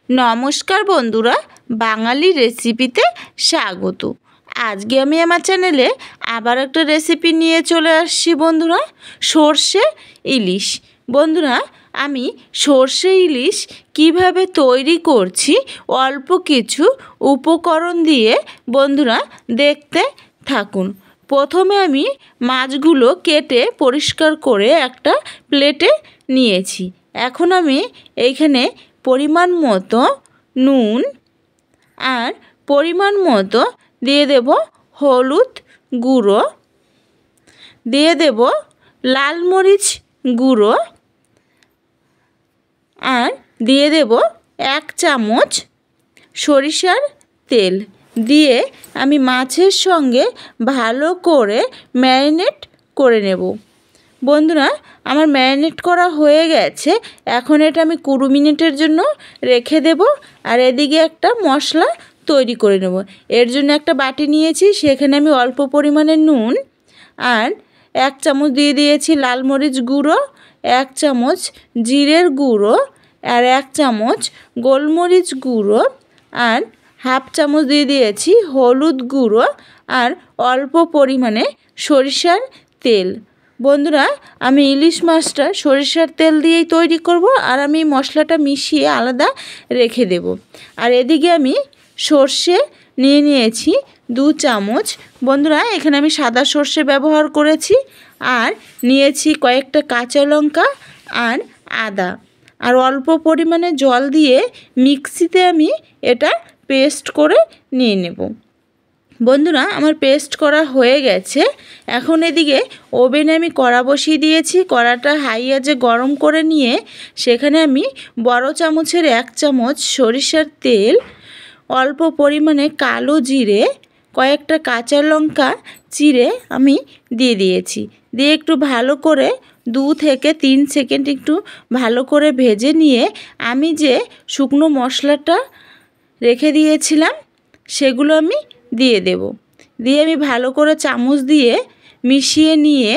নমস্কার বন্ধুরা, বাঙালি রেসিপিতে স্বাগত। আজকে আমি আমার চ্যানেলে আবার একটা রেসিপি নিয়ে চলে আসছি বন্ধুরা, সর্ষে ইলিশ। বন্ধুরা, আমি সর্ষে ইলিশ কিভাবে তৈরি করছি অল্প কিছু উপকরণ দিয়ে বন্ধুরা দেখতে থাকুন। প্রথমে আমি মাছগুলো কেটে পরিষ্কার করে একটা প্লেটে নিয়েছি। এখন আমি এইখানে পরিমাণ মতো নুন আর পরিমাণ মতো দিয়ে দেব হলুদ গুঁড়ো, দিয়ে দেব লাল মরিচ গুঁড়ো, আর দিয়ে দেব 1 চামচ সরিষার তেল দিয়ে আমি মাছের সঙ্গে ভালো করে ম্যারিনেট করে নেব। বন্ধুরা, আমার ম্যারিনেট করা হয়ে গেছে। এখন এটা আমি 20 মিনিটের জন্য রেখে দেব। আর এদিকে একটা মশলা তৈরি করে নেব। এর জন্য একটা বাটি নিয়েছি, সেখানে আমি অল্প পরিমাণে নুন আর 1 চামচ দিয়ে দিয়েছি লাল মরিচ গুঁড়ো, 1 চামচ জিরের গুঁড়ো, আর 1 চামচ গোলমরিচ গুঁড়ো, আর হাফ চামচ দিয়ে দিয়েছি হলুদ গুঁড়ো, আর অল্প পরিমাণে সরিষার তেল। বন্ধুরা, আমি ইলিশ মাছটা সরিষার তেল দিয়েই তৈরি করব, আর আমি মশলাটা মিশিয়ে আলাদা রেখে দেব। আর এদিকে আমি সর্ষে নিয়েছি 2 চামচ। বন্ধুরা, এখানে আমি সাদা সর্ষে ব্যবহার করেছি, আর নিয়েছি কয়েকটা কাঁচা লঙ্কা আর আদা, আর অল্প পরিমাণে জল দিয়ে মিক্সিতে আমি এটা পেস্ট করে নিয়ে নেব। বন্ধুরা, আমার পেস্ট করা হয়ে গেছে। এখন এদিকে ওভেনে আমি কড়া বসিয়ে দিয়েছি। কড়াটা হাই আঁচে গরম করে নিয়ে সেখানে আমি বড় চামচের 1 চামচ সরিষার তেল, অল্প পরিমাণে কালো জিরে, কয়েকটা কাঁচা লঙ্কা চিড়ে আমি দিয়ে দিয়েছি। দিয়ে একটু ভালো করে 2 থেকে 3 সেকেন্ড একটু ভালো করে ভেজে নিয়ে আমি যে শুকনো মশলাটা রেখে দিয়েছিলাম সেগুলো আমি দিয়ে দেব। দিয়ে আমি ভালো করে চামচ দিয়ে মিশিয়ে নিয়ে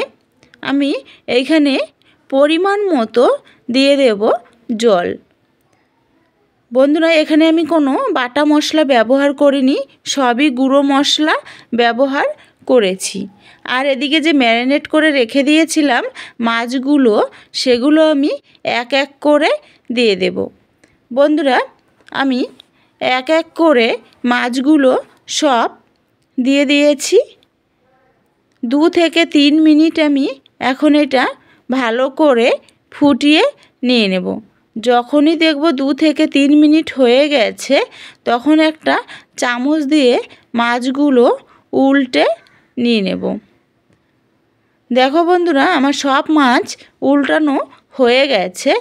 আমি এইখানে পরিমাণ মতো দিয়ে দেব জল। বন্ধুরা, এখানে আমি কোনো বাটা মশলা ব্যবহার করিনি, সবই গুঁড়ো মশলা ব্যবহার করেছি। আর এদিকে যে ম্যারিনেট করে রেখে দিয়েছিলাম মাছগুলো, সেগুলো আমি এক এক করে দিয়ে দেব। বন্ধুরা, আমি এক এক করে মাছগুলো সব দিয়ে দিয়েছি। 2 থেকে 3 মিনিট আমি এখন এটা ভালো করে ফুটিয়ে নিয়ে নেব। যখনই দেখব 2 থেকে 3 মিনিট হয়ে গেছে, তখন একটা চামচ দিয়ে মাছগুলো উল্টে নিয়ে নেব। দেখো বন্ধুরা, আমার সব মাছ উল্টানো হয়ে গেছে।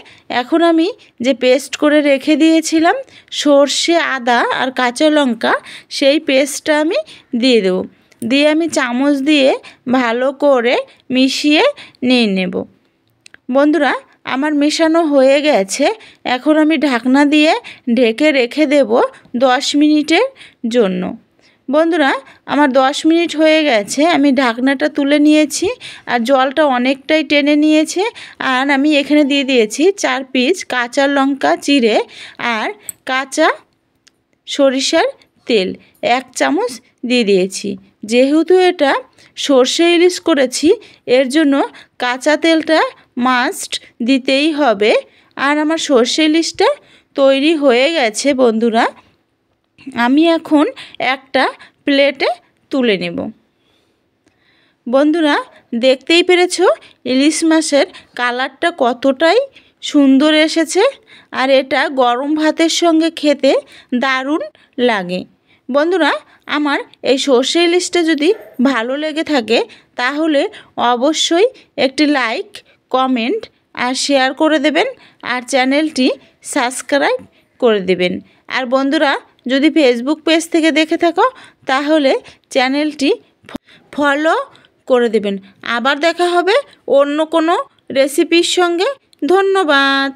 এখন আমি যে পেস্ট করে রেখে দিয়েছিলাম সর্ষে, আদা আর কাঁচা লঙ্কা, সেই পেস্টটা আমি দিয়ে দেব। দিয়ে আমি চামচ দিয়ে ভালো করে মিশিয়ে নিয়ে নেব। বন্ধুরা, আমার মেশানো হয়ে গেছে। এখন আমি ঢাকনা দিয়ে ঢেকে রেখে দেব 10 মিনিটের জন্য। বন্ধুরা, আমার 10 মিনিট হয়ে গেছে। আমি ঢাকনাটা তুলে নিয়েছি, আর জলটা অনেকটাই টেনে নিয়েছে। আর আমি এখানে দিয়ে দিয়েছি 4 পিস কাঁচা লঙ্কা চিড়ে, আর কাঁচা সরিষার তেল 1 চামচ দিয়ে দিয়েছি। যেহেতু এটা সর্ষে ইলিশ করেছি, এর জন্য কাঁচা তেলটা মাস্ট দিতেই হবে। আর আমার সর্ষে ইলিশটা তৈরি হয়ে গেছে। বন্ধুরা, আমি এখন একটা প্লেটে তুলে নেব। বন্ধুরা, দেখতেই পেরেছো ইলিশ মাছের কালারটা কতটাই সুন্দর এসেছে, আর এটা গরম ভাতের সঙ্গে খেতে দারুণ লাগে। বন্ধুরা, আমার এই সর্ষে ইলিশটা যদি ভালো লেগে থাকে, তাহলে অবশ্যই একটি লাইক, কমেন্ট আর শেয়ার করে দেবেন, আর চ্যানেলটি সাবস্ক্রাইব করে দেবেন। আর বন্ধুরা, যদি ফেসবুক পেজ থেকে দেখে থাকো, তাহলে চ্যানেলটি ফলো করে দেবেন। আবার দেখা হবে অন্য কোনো রেসিপির সঙ্গে। ধন্যবাদ।